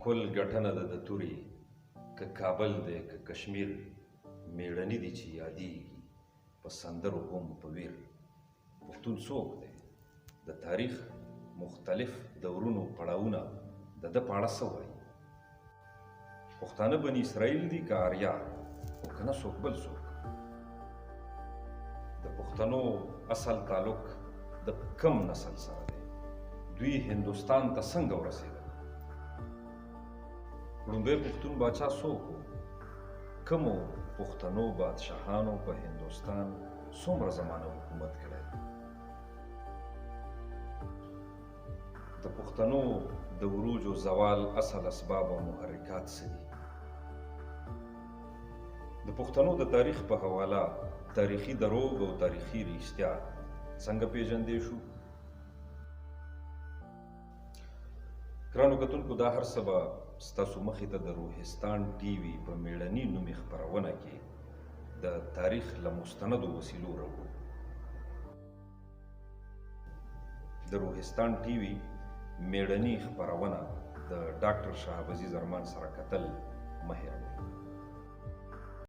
کل ګټنه ده د تورې که کابل دی که کشمیر میړني دي چې یادېږي په سندرو هم په ویر پښتون څوک دی د تاریخ مختلف دورونو پړاوونه د ده په اړه څه وایي پښتانه بني اسرائیل دي که آریا او که نه څوک بل څوک د پښتنو اصل تعلق د کم نسل سره دی دوی هندوستان ته څنګه ورسېدل لومړی پښتون باچا څوک و کومو پښتنو بادشاهانو په هندوستان څومره زمانه حکومت کړی د پښتنو د وروجو زوال اصل اسباب او محرکات څه دي د پښتنو د تاریخ په حواله تاریخي دروغ او تاریخي رښتیا څنګه پیژندی شو ګرانو کتونکو دا هر څه به ستاسو مخې ته د روحستان ټي وي په میړني نومې خپرونه کې د تاریخ له مستندو وسیلو راوړو د روحستان ټي وي میړني خپرونه د ډاکټر شهاب عزیز ارمان سره کتل مه هېروئ